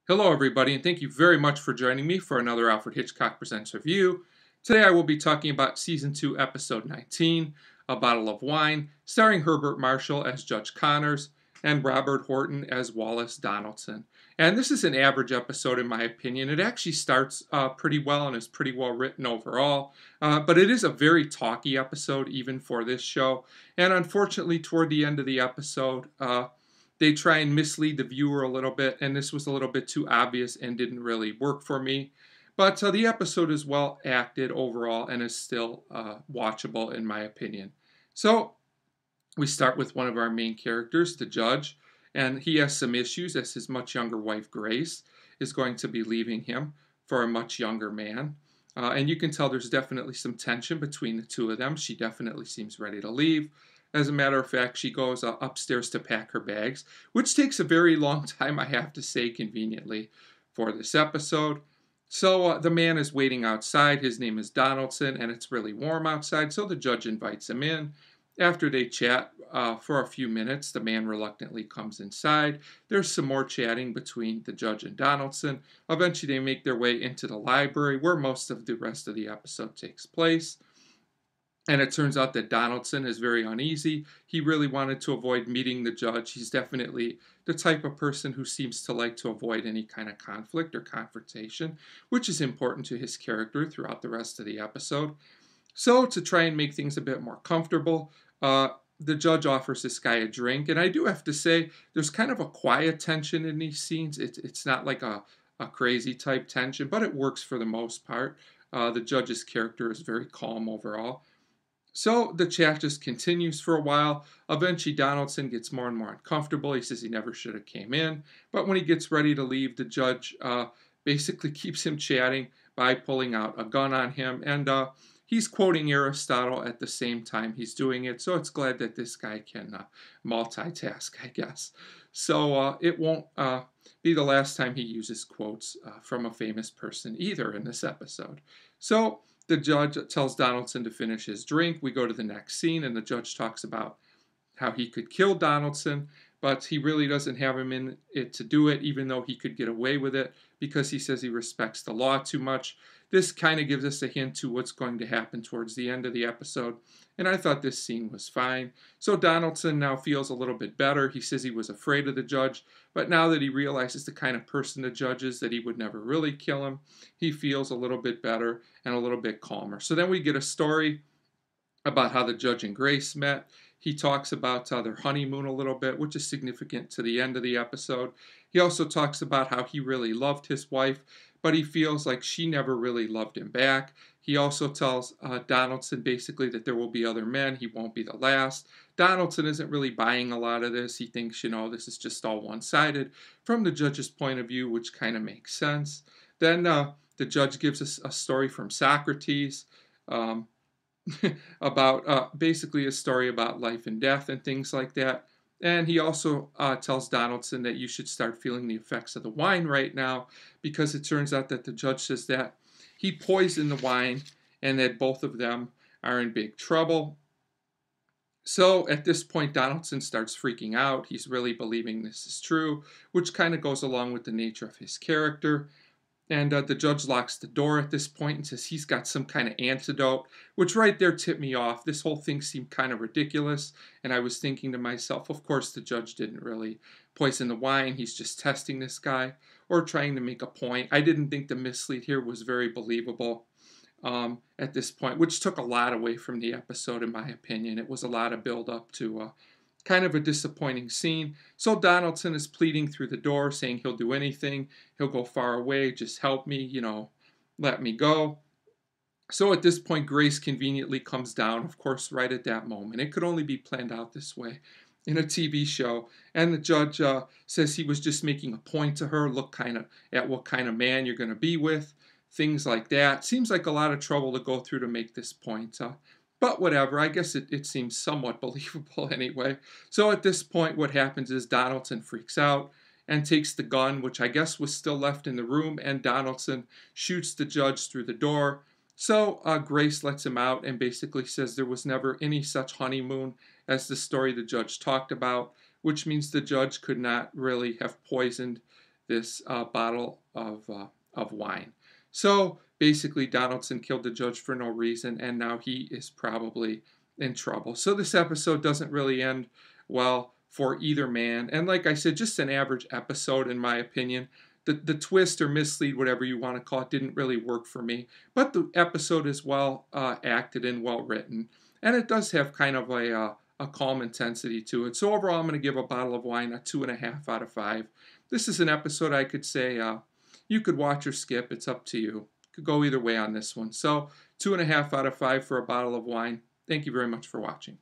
Hello, everybody, and thank you very much for joining me for another Alfred Hitchcock Presents review. Today I will be talking about Season 2, Episode 19, A Bottle of Wine, starring Herbert Marshall as Judge Connors and Robert Horton as Wallace Donaldson. And this is an average episode in my opinion. It actually starts pretty well and is pretty well written overall, but it is a very talky episode even for this show. And unfortunately, toward the end of the episode, they try and mislead the viewer a little bit, and this was a little bit too obvious and didn't really work for me. But the episode is well acted overall and is still watchable in my opinion. So we start with one of our main characters, the judge, and he has some issues as his much younger wife, Grace, is going to be leaving him for a much younger man. And you can tell there's definitely some tension between the two of them. She definitely seems ready to leave. As a matter of fact, she goes upstairs to pack her bags, which takes a very long time, I have to say, conveniently, for this episode. So the man is waiting outside. His name is Donaldson, and it's really warm outside, so the judge invites him in. After they chat for a few minutes, the man reluctantly comes inside. There's some more chatting between the judge and Donaldson. Eventually, they make their way into the library, where most of the rest of the episode takes place. And it turns out that Donaldson is very uneasy. He really wanted to avoid meeting the judge. He's definitely the type of person who seems to like to avoid any kind of conflict or confrontation, which is important to his character throughout the rest of the episode. So, to try and make things a bit more comfortable, the judge offers this guy a drink. And I do have to say, there's kind of a quiet tension in these scenes. It's not like a crazy type tension, but it works for the most part. The judge's character is very calm overall. So the chat just continues for a while. Eventually, Donaldson gets more and more uncomfortable. He says he never should have came in. But when he gets ready to leave, the judge basically keeps him chatting by pulling out a gun on him. And he's quoting Aristotle at the same time he's doing it. So it's glad that this guy can multitask, I guess. So it won't be the last time he uses quotes from a famous person either in this episode. So the judge tells Donaldson to finish his drink. We go to the next scene, and the judge talks about how he could kill Donaldson, but he really doesn't have him in it to do it, even though he could get away with it, because he says he respects the law too much. This kind of gives us a hint to what's going to happen towards the end of the episode, and I thought this scene was fine. So Donaldson now feels a little bit better. He says he was afraid of the judge, but now that he realizes the kind of person the judge is, that he would never really kill him, he feels a little bit better and a little bit calmer. So then we get a story about how the judge and Grace met. He talks about their honeymoon a little bit, which is significant to the end of the episode. He also talks about how he really loved his wife, but he feels like she never really loved him back. He also tells Donaldson basically that there will be other men. He won't be the last. Donaldson isn't really buying a lot of this. He thinks, this is just all one-sided from the judge's point of view, which kind of makes sense. Then the judge gives us a story from Socrates. About basically a story about life and death and things like that. And he also tells Donaldson that you should start feeling the effects of the wine right now, because it turns out that the judge says that he poisoned the wine and that both of them are in big trouble. So at this point, Donaldson starts freaking out. He's really believing this is true, which kind of goes along with the nature of his character. And the judge locks the door at this point and says he's got some kind of antidote, which right there tipped me off. This whole thing seemed kind of ridiculous. And I was thinking to myself, of course, the judge didn't really poison the wine. He's just testing this guy or trying to make a point. I didn't think the mislead here was very believable at this point, which took a lot away from the episode, in my opinion. It was a lot of build up to kind of a disappointing scene. So Donaldson is pleading through the door, saying he'll do anything. He'll go far away. Just help me, let me go. So at this point, Grace conveniently comes down, of course, right at that moment. It could only be planned out this way in a TV show. And the judge says he was just making a point to her, look kind of at what kind of man you're going to be with, things like that. Seems like a lot of trouble to go through to make this point. But whatever, I guess it seems somewhat believable anyway. So at this point, what happens is Donaldson freaks out and takes the gun, which I guess was still left in the room, and Donaldson shoots the judge through the door. So Grace lets him out and basically says there was never any such honeymoon as the story the judge talked about, which means the judge could not really have poisoned this bottle of wine. So basically, Donaldson killed the judge for no reason, and now he is probably in trouble. So this episode doesn't really end well for either man. And like I said, just an average episode, in my opinion. The twist or mislead, whatever you want to call it, didn't really work for me. But the episode is well acted and well written. And it does have kind of a calm intensity to it. So overall, I'm going to give a bottle of wine a 2.5 out of 5. This is an episode I could say you could watch or skip. It's up to you. Could go either way on this one. So 2.5 out of 5 for a bottle of wine. Thank you very much for watching.